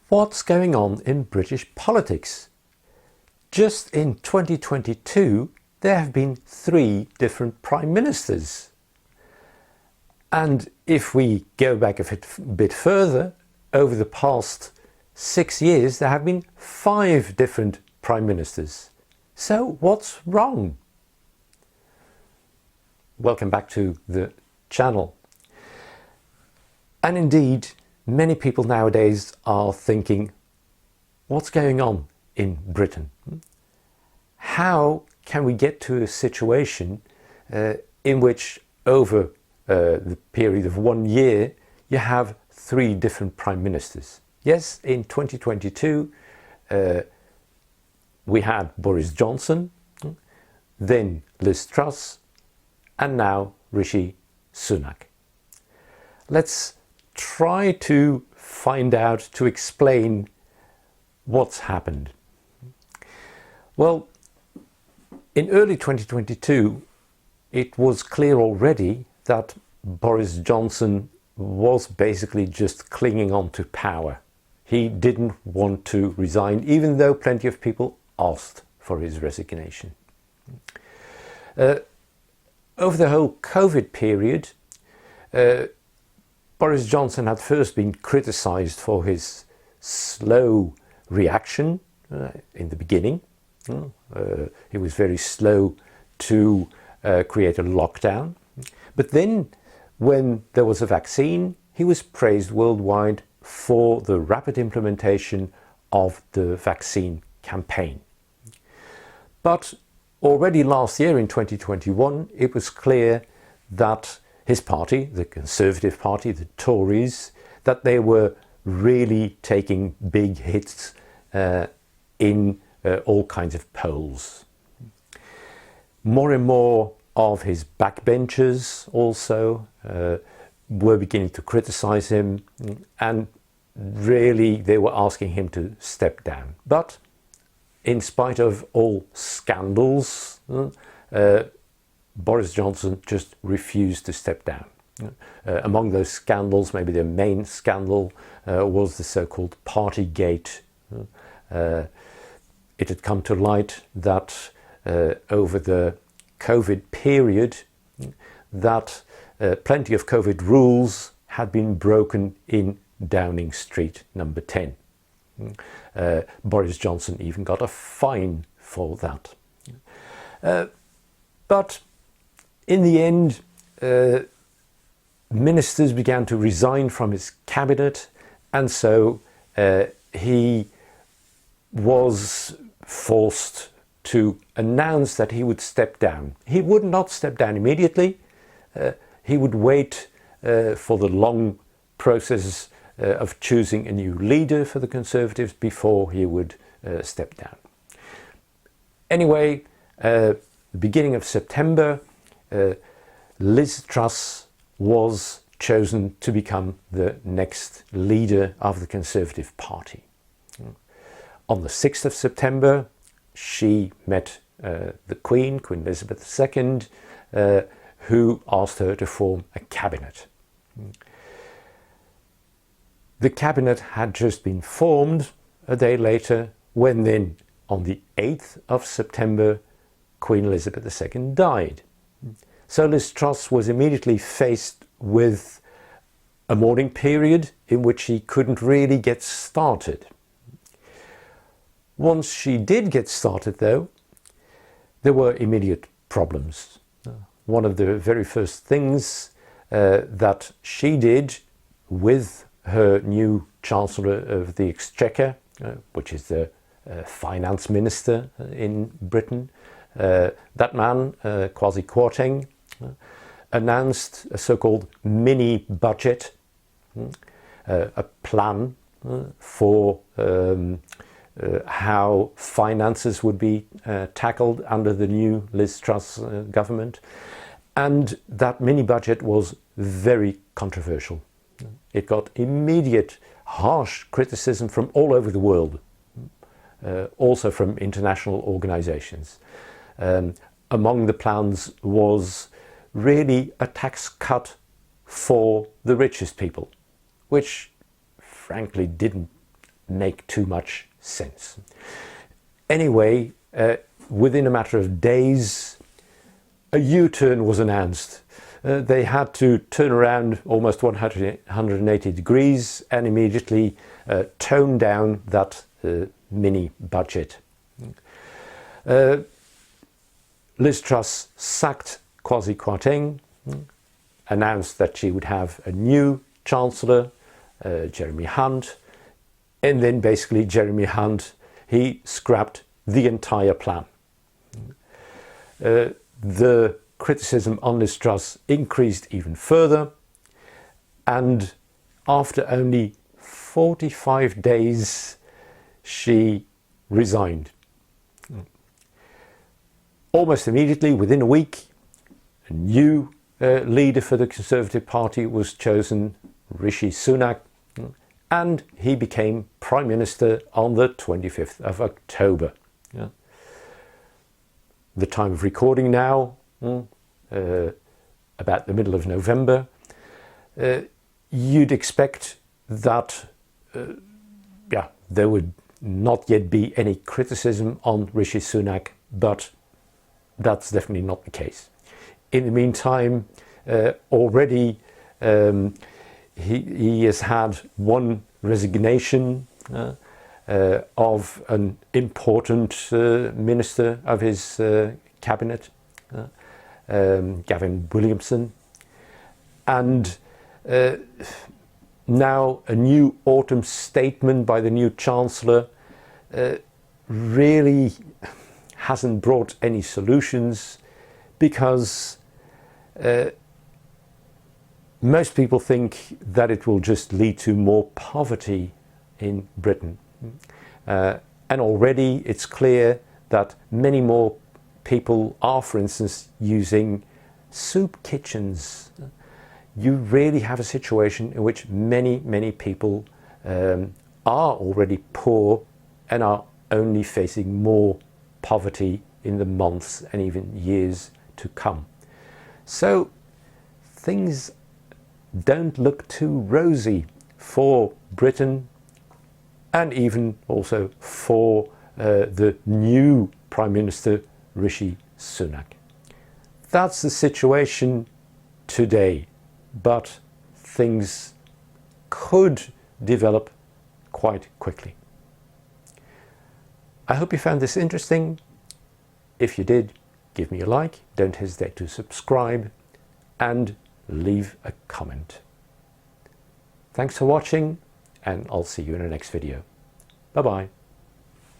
What's going on in British politics? Just in 2022, there have been 3 different Prime Ministers. And if we go back a bit further, over the past 6 years, there have been 5 different Prime Ministers. So what's wrong? Welcome back to the channel. And indeed, many people nowadays are thinking, what's going on in Britain? How can we get to a situation in which over the period of 1 year you have 3 different Prime Ministers? Yes, in 2022 we had Boris Johnson, then Liz Truss, and now Rishi Sunak. Let's try to find out, to explain what's happened. Well, in early 2022, it was clear already that Boris Johnson was basically just clinging on to power. He didn't want to resign, even though plenty of people asked for his resignation. Over the whole COVID period, Boris Johnson had first been criticised for his slow reaction in the beginning. He was very slow to create a lockdown. But then, when there was a vaccine, he was praised worldwide for the rapid implementation of the vaccine campaign. But already last year in 2021, it was clear that his party, the Conservative Party, the Tories, that they were really taking big hits in all kinds of polls. More and more of his backbenchers also were beginning to criticize him, and really they were asking him to step down. But in spite of all scandals, Boris Johnson just refused to step down. Among those scandals, maybe the main scandal was the so-called Partygate. It had come to light that over the COVID period, that plenty of COVID rules had been broken in Downing Street number 10. Boris Johnson even got a fine for that. But in the end, ministers began to resign from his cabinet, and so he was forced to announce that he would step down. He would not step down immediately. He would wait for the long process of choosing a new leader for the Conservatives before he would step down. Anyway, the beginning of September, Liz Truss was chosen to become the next leader of the Conservative Party. On the 6th of September, she met the Queen Elizabeth II, who asked her to form a cabinet. The cabinet had just been formed a day later, when then, on the 8th of September, Queen Elizabeth II died. So Liz Truss was immediately faced with a mourning period in which she couldn't really get started. Once she did get started, though, there were immediate problems. One of the very first things that she did with her new Chancellor of the Exchequer, which is the finance minister in Britain, that man, Kwasi Kwarteng, announced a so-called mini-budget, a plan for how finances would be tackled under the new Liz Truss government. And that mini-budget was very controversial. It got immediate harsh criticism from all over the world, also from international organizations. Among the plans was really a tax cut for the richest people, which frankly didn't make too much sense. Anyway, within a matter of days, a U-turn was announced. They had to turn around almost 180 degrees and immediately tone down that mini budget. Liz Truss sacked Kwasi Kwarteng, announced that she would have a new Chancellor, Jeremy Hunt, and then basically Jeremy Hunt, he scrapped the entire plan. The criticism on Liz Truss increased even further, and after only 45 days she resigned. Almost immediately, within a week, a new leader for the Conservative Party was chosen, Rishi Sunak, and he became Prime Minister on the 25th of October. Yeah. The time of recording now, about the middle of November, you'd expect that there would not yet be any criticism on Rishi Sunak, but that's definitely not the case. In the meantime, already he has had one resignation of an important minister of his cabinet, Gavin Williamson, and now a new autumn statement by the new Chancellor really hasn't brought any solutions, because most people think that it will just lead to more poverty in Britain. And already it's clear that many more people are, for instance, using soup kitchens. You really have a situation in which many people are already poor and are only facing more poverty in the months and even years to come. So things don't look too rosy for Britain, and even also for the new Prime Minister Rishi Sunak. That's the situation today, but things could develop quite quickly. I hope you found this interesting. If you did, give me a like, don't hesitate to subscribe and leave a comment. Thanks for watching, and I'll see you in the next video. Bye bye.